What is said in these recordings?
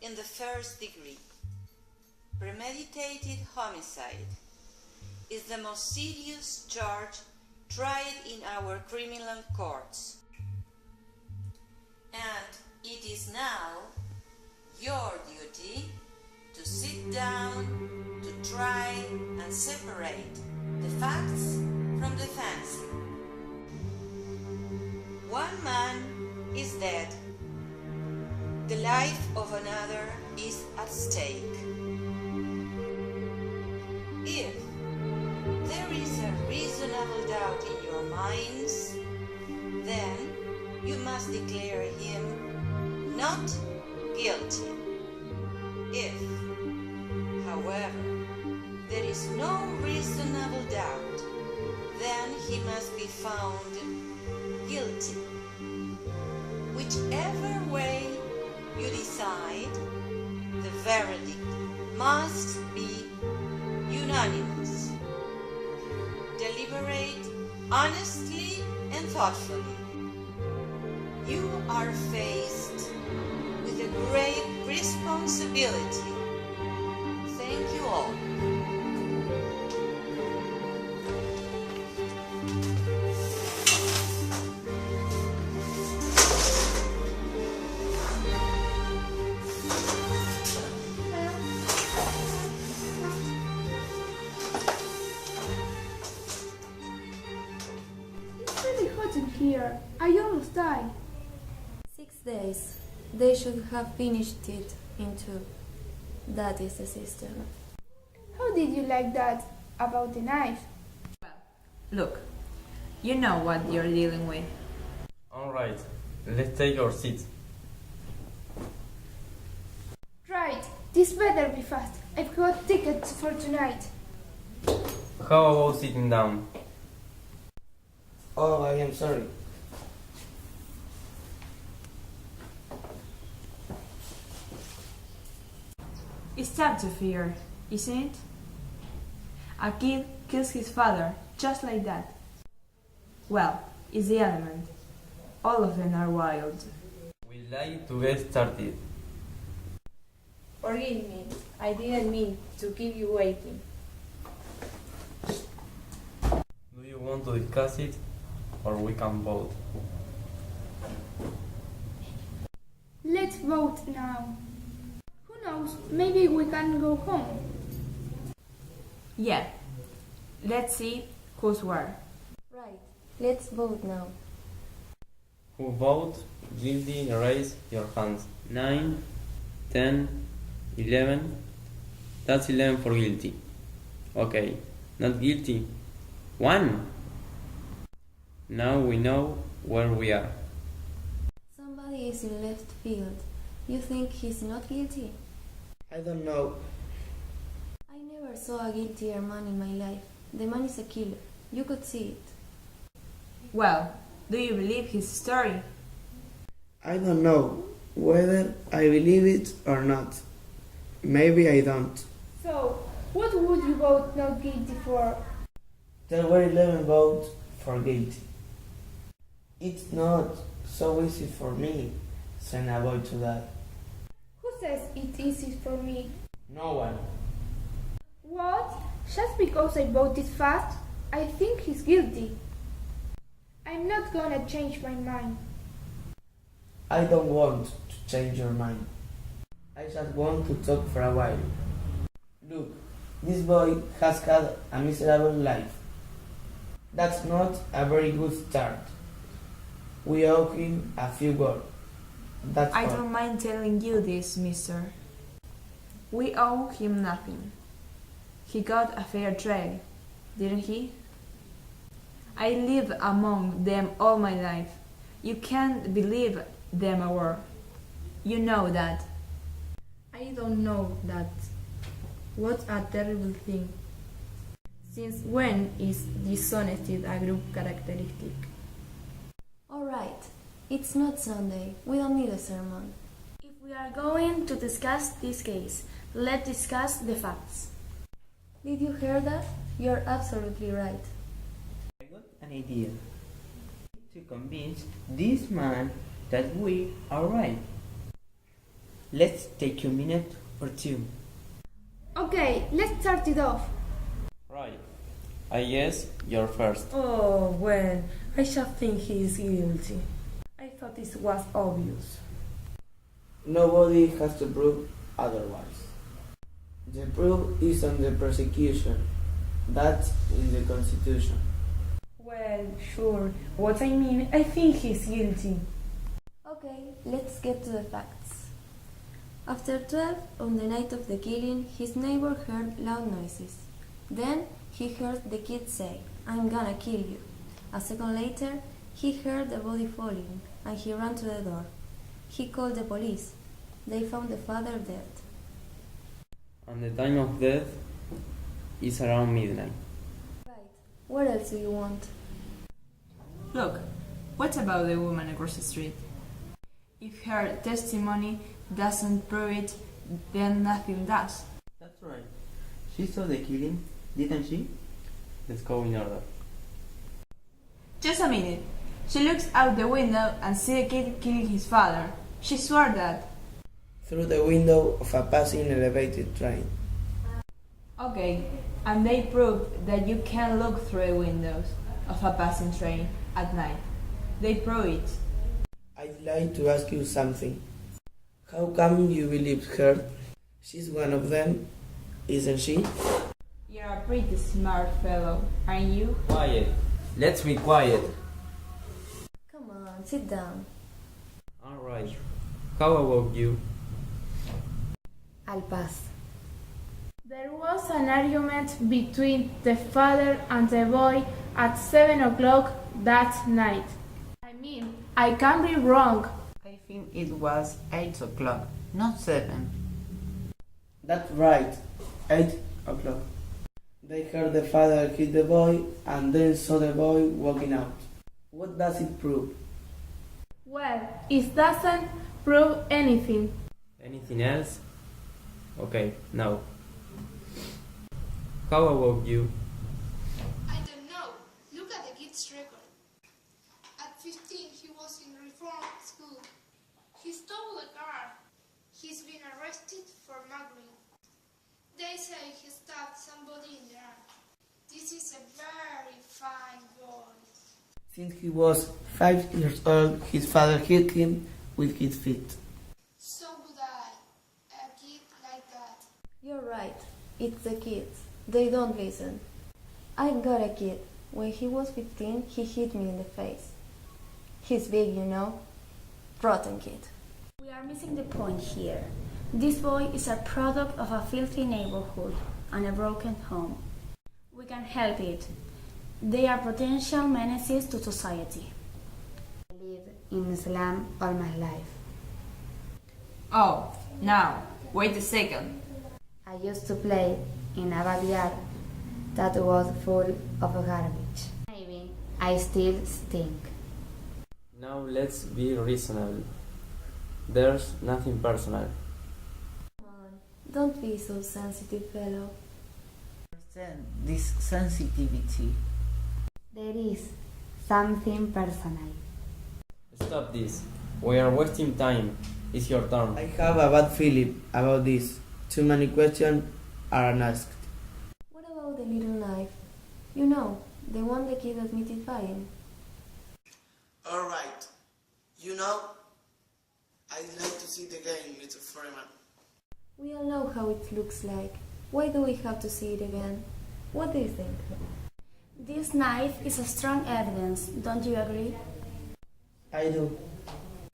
in the first degree. Premeditated homicide is the most serious charge tried in our criminal courts. And it is now your duty to sit down, to try and separate the facts from the fancy. One man is dead. The life of another is at stake. If there is a reasonable doubt in your minds, then you must declare him not guilty. If, however, there is no reasonable doubt, then he must be found guilty. Whichever way you decide, the verdict must be unanimous. Deliberate honestly and thoughtfully. You are faced with a great responsibility. Thank you all. Here, I almost died. 6 days. They should have finished it in 2. That is the system. How did you like that about the knife? Look, you know what you're dealing with. Alright, let's take our seats. Right, this better be fast. I've got tickets for tonight. How about sitting down? Oh, I am sorry. It's time to fear, isn't it? A kid kills his father, just like that. Well, it's the element. All of them are wild. We'd like to get started. Forgive me, I didn't mean to keep you waiting. Do you want to discuss it, or we can vote? Let's vote now. Who knows, maybe we can go home. Yeah, let's see who's where. Right, let's vote now. Who vote guilty, raise your hands. 9, 10, 11. That's 11 for guilty. Okay, not guilty. 1. Now we know where we are. Somebody is in left field. You think he's not guilty? I don't know. I never saw a guiltier man in my life. The man is a killer. You could see it. Well, do you believe his story? I don't know whether I believe it or not. Maybe I don't. So, what would you vote not guilty for? There were 11 votes for guilty. It's not so easy for me, send a boy to die. Who says it's easy for me? No one. What? Just because I voted fast, I think he's guilty. I'm not gonna change my mind. I don't want to change your mind. I just want to talk for a while. Look, this boy has had a miserable life. That's not a very good start. We owe him a few words. That's I all. don't mind telling you this, mister. We owe him nothing. He got a fair trial, didn't he? I lived among them all my life. You can't believe them a word. You know that. I don't know that. What a terrible thing. Since when is dishonesty a group characteristic? Alright, it's not Sunday. We don't need a sermon. If we are going to discuss this case, let's discuss the facts. Did you hear that? You're absolutely right. I got an idea to convince this man that we are right. Let's take a minute or two. Okay, let's start it off. Right. I guess you're first. Oh, well, I just think he is guilty. I thought it was obvious. Nobody has to prove otherwise. The proof is on the prosecution. That's in the Constitution. Well, sure. What I mean, I think he's guilty. Okay, let's get to the facts. After 12, on the night of the killing, his neighbor heard loud noises. Then he heard the kid say, "I'm gonna kill you." A second later, he heard the body falling and he ran to the door. He called the police. They found the father dead. And the time of death is around midnight. Right. What else do you want? Look, what about the woman across the street? If her testimony doesn't prove it, then nothing does. That's right. She saw the killing, didn't she? Let's go in order. Just a minute. She looks out the window and sees the kid killing his father. She swore that. Through the window of a passing elevated train. Okay, and they proved that you can look through the windows of a passing train at night. They prove it. I'd like to ask you something. How come you believe her? She's one of them, isn't she? You're a pretty smart fellow, aren't you? Quiet. Let's be quiet. Come on, sit down. Alright. How about you? I'll pass. There was an argument between the father and the boy at 7 o'clock that night. I mean, I can be wrong. I think it was 8 o'clock, not 7. That's right, 8 o'clock. They heard the father hit the boy and then saw the boy walking out. What does it prove? Well, it doesn't prove anything. Anything else? Okay, now. How about you? I don't know. Look at the kid's record. At 15, he was in reform school. He stole a car. He's been arrested for mugging. They say he stabbed somebody in the arm. This is a very fine boy. Since he was 5 years old, his father hit him with his feet. So would I. A kid like that. You're right. It's the kids. They don't listen. I've got a kid. When he was 15, he hit me in the face. He's big, you know. Rotten kid. We are missing the point here. This boy is a product of a filthy neighborhood and a broken home. We can help it. They are potential menaces to society. I lived in Islam all my life. Oh, now, wait a second. I used to play in a backyard that was full of garbage. Maybe I still stink. Now let's be reasonable. There's nothing personal. Come on, don't be so sensitive, fellow. Understand this sensitivity. There is something personal. Stop this. We are wasting time. It's your turn. I have a bad feeling about this. Too many questions are unasked. What about the little knife? You know, the one the kid admitted buying. Alright. You know, I'd like to see it again, Mr. Freeman. We all know how it looks like. Why do we have to see it again? What do you think? This knife is a strong evidence, don't you agree? I do.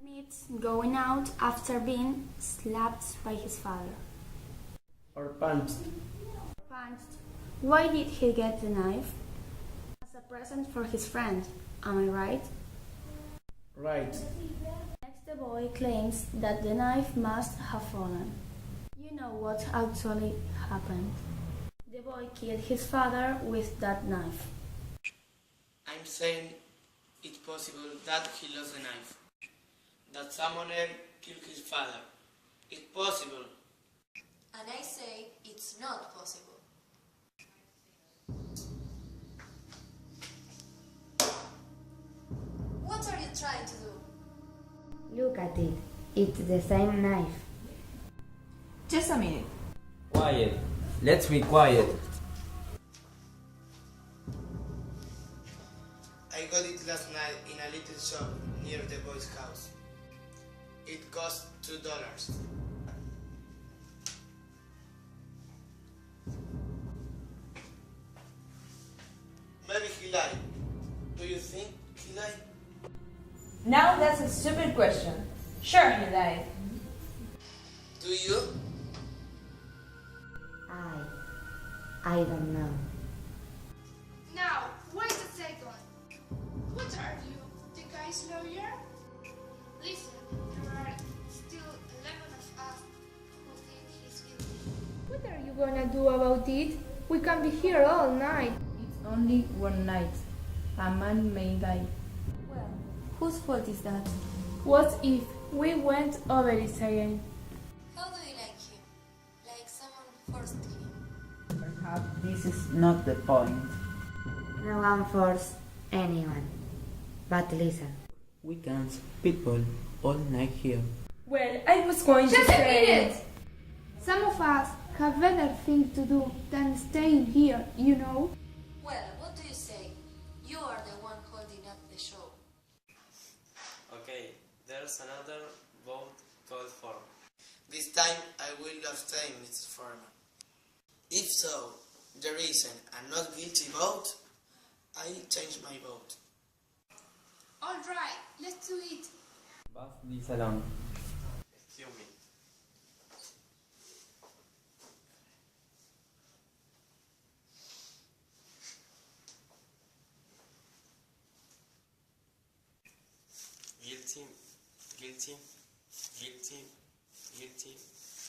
Admits going out after being slapped by his father. Or punched. Punched. Why did he get the knife? As a present for his friend, am I right? Right. Next, the boy claims that the knife must have fallen. You know what actually happened. The boy killed his father with that knife. I'm saying it's possible that he lost the knife. That someone else killed his father. It's possible. And I say it's not possible. What are you trying to do? Look at it. It's the same knife. Just a minute. Quiet. Let's be quiet. I got it last night in a little shop near the boy's house. It cost $2. Maybe he lied. Do you think he lied? Now that's a stupid question. Sure, he lied. Do you? I don't know. Now, wait a second. What are you, the guy's lawyer? Listen, there are still 11 of us who think he's guilty. What are you gonna do about it? We can be here all night. It's only one night. A man may die. Well, whose fault is that? What if we went over it again? How do you like him? Like someone forced him? Perhaps this is not the point. No one forced anyone. But listen. We can't people all night here. Well, I was going to Just a say... minute! Some of us have better things to do than staying here, you know? Well, what do you say? You are the one holding up the show. Okay, there's another vote called for. This time I will abstain, Mr. Foreman. If so, there isn't a not guilty vote, I change my vote. All right, let's do it. Pass this along. Excuse me. Guilty, guilty, guilty, guilty,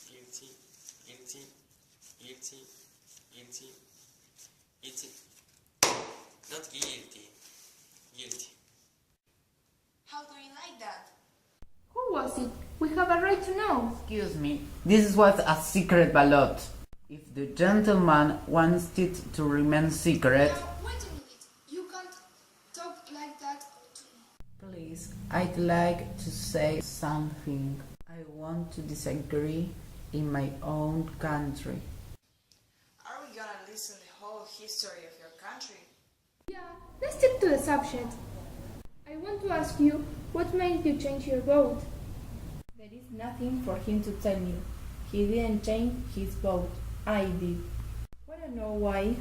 guilty, guilty, guilty, guilty, guilty. Not guilty, guilty. How do you like that? Who was it? We have a right to know. Excuse me, this was a secret ballot. If the gentleman wants it to remain secret... Now, wait a minute. You can't talk like that to me. Please, I'd like to say something. I want to disagree in my own country. Are we gonna listen the whole history of your country? Yeah, let's stick to the subject. I want to ask you, what made you change your vote? There is nothing for him to tell you. He didn't change his vote. I did. Wanna know why?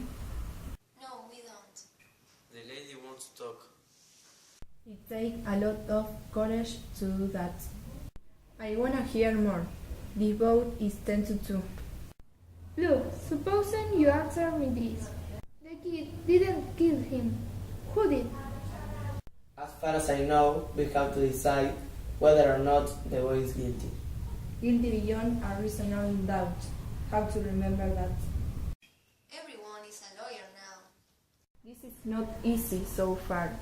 No, we don't. The lady wants to talk. It takes a lot of courage to do that. I wanna hear more. The vote is 10 to 2. Look, supposing you answer me this. The kid didn't kill him. Who did? As far as I know, we have to decide whether or not the boy is guilty. Guilty beyond a reasonable doubt. How to remember that? Everyone is a lawyer now. This is not easy so far.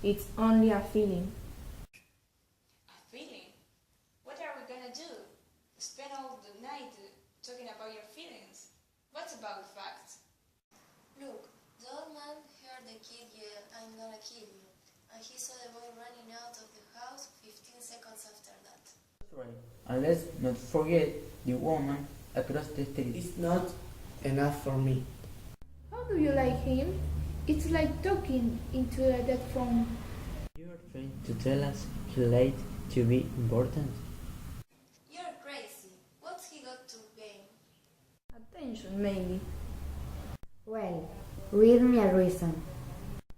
It's only a feeling. A feeling? What are we gonna do? Spend all the night talking about your feelings? What about facts? Look, the old man heard the kid yell, "I'm gonna kill you," and he saw the boy running out of the house 15 seconds after that. Right. And let's not forget the woman across the street. It's not enough for me. How do you like him? It's like talking into a dead phone. You're trying to tell us he lied to be important? You're crazy. What's he got to gain? Attention, maybe. Well, read me a reason.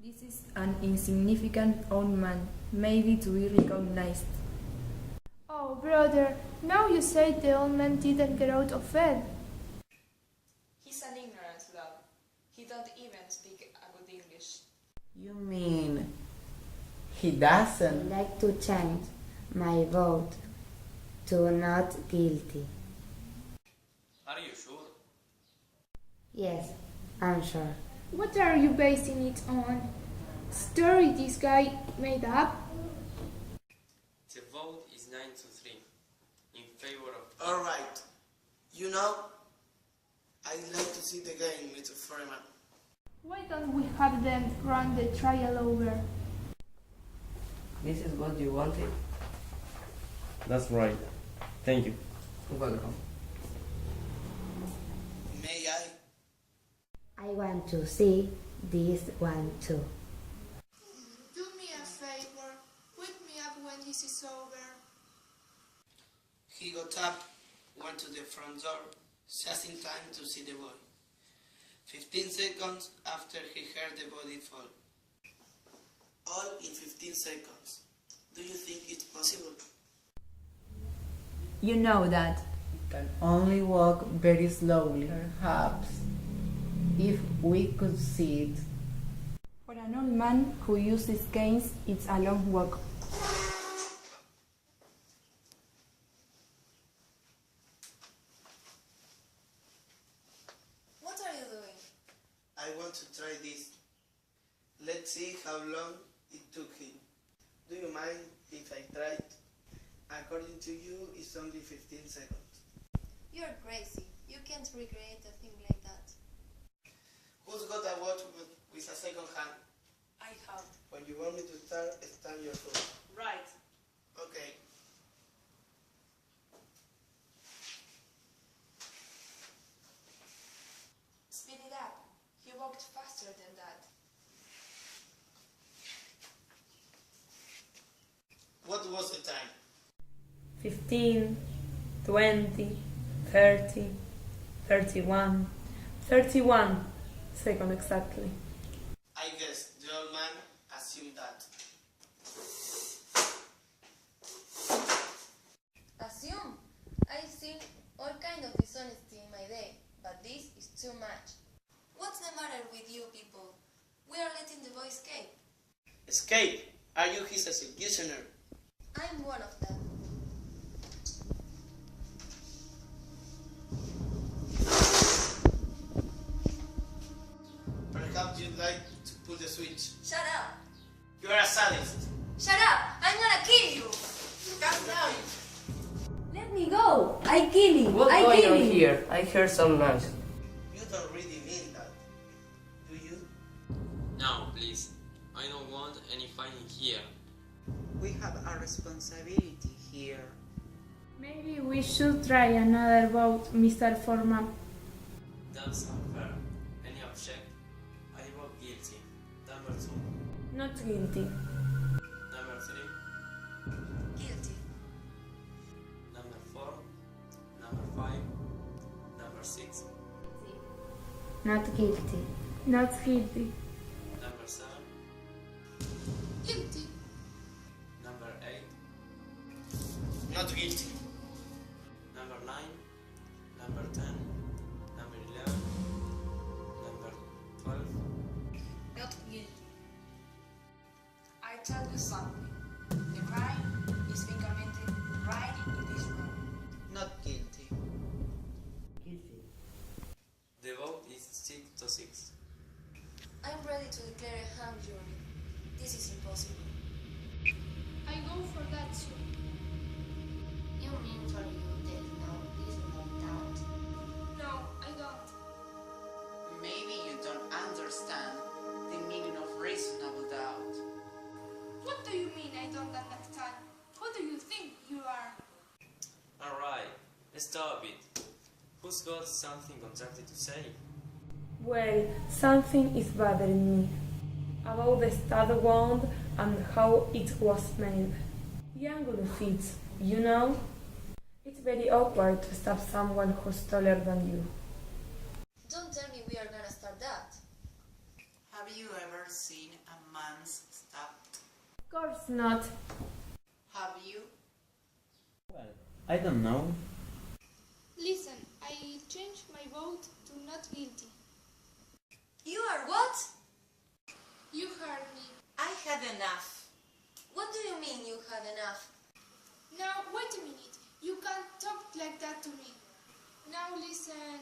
This is an insignificant old man, maybe to be recognized. Oh, brother, now you say the old man didn't get out of bed. He's an ignorant lad. He don't even speak a good English. You mean he I'd doesn't? like to change my vote to not guilty. Are you sure? Yes, I'm sure. What are you basing it on? Story this guy made up? The vote is 9 to 3 in favor of. Alright. You know, I'd like to see the game, Mr. Foreman. Why don't we have them run the trial over? This is what you wanted? That's right. Thank you. Welcome. I want to see this one too. Do me a favor. Wake me up when this is over. He got up, went to the front door, just in time to see the boy. 15 seconds after he heard the body fall. All in 15 seconds. Do you think it's possible? You know that. He can only walk very slowly. Perhaps, if we could see it. For an old man who uses canes, it's a long walk. What are you doing? I want to try this. Let's see how long it took him. Do you mind if I try it? According to you, it's only 15 seconds. You're crazy. You can't recreate a thing like that. Who's got a watch with a second hand? I have. When you want me to start, stand your foot. Right. Okay. Speed it up. He walked faster than that. What was the time? 15, 20, 30, 31, 31 seconds exactly. I guess the old man assumed that. Assume? I've seen all kinds of dishonesty in my day, but this is too much. What's the matter with you people? We are letting the boy escape. Escape? Are you his executioner? I'm one of them. Perhaps you'd like to pull the switch. Shut up! You are a sadist. Shut up! I'm gonna kill you! Calm down. Let me go! I kill him! What's I going kill on him! here? I heard some noise. You don't really mean that, do you? No, please. I don't want any fighting here. We have a responsibility here. Maybe we should try another vote, Mr. Foreman. That's unfair. Any object? I vote guilty. Number 2. Not guilty. Number 3. Guilty. Number 4. Number 5. Number 6. Not guilty. Not guilty. Number 7. Guilty. Number 8. Not guilty. Number 9. Number 10. Number 11. Number 12. Not guilty. I tell you something. The crime is being committed right in this room. Not guilty. Guilty. The vote is 6 to 6. I'm ready to declare a hung jury. This is impossible. I go for that too. You mean for you there's no reasonable doubt? No, I don't. Maybe you don't understand the meaning of reasonable doubt. What do you mean I don't understand? Who do you think you are? Alright, stop it. Who's got something contracted to say? Well, something is bothering me. About the stud wound and how it was made. The angle of it, you know? It's very awkward to stab someone who's taller than you. Don't tell me we are gonna start that. Have you ever seen a man's stabbed? Of course not. Have you? Well, I don't know. Listen, I changed my vote to not guilty. You are what? You heard me. I had enough. What do you mean you had enough? Now, wait a minute. You can't talk like that to me. Now listen.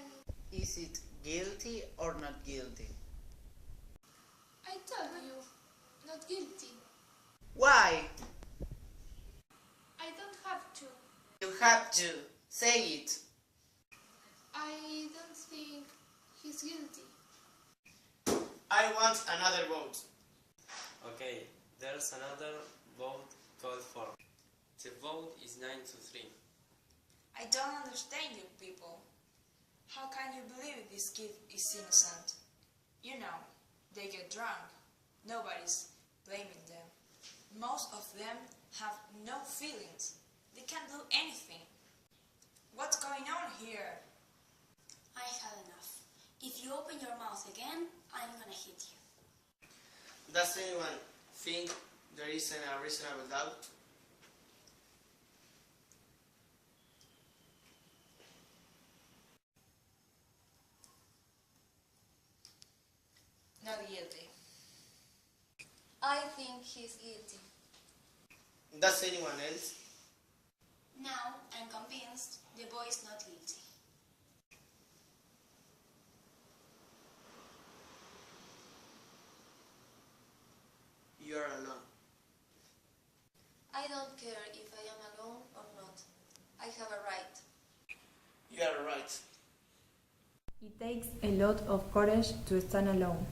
Is it guilty or not guilty? I told you, not guilty. Why? I don't have to. You have to. Say it. I don't think he's guilty. I want another vote. Okay, there's another vote called for. The vote is 9 to 3. I don't understand you people. How can you believe this kid is innocent? You know, they get drunk. Nobody's blaming them. Most of them have no feelings. They can't do anything. What's going on here? I had enough. If you open your mouth again, I'm gonna hit you. Does anyone think there isn't a reasonable doubt? Not guilty. I think he's guilty. Does anyone else? Now I'm convinced the boy is not guilty. You are alone. I don't care if I am alone or not. I have a right. You are right. It takes a lot of courage to stand alone.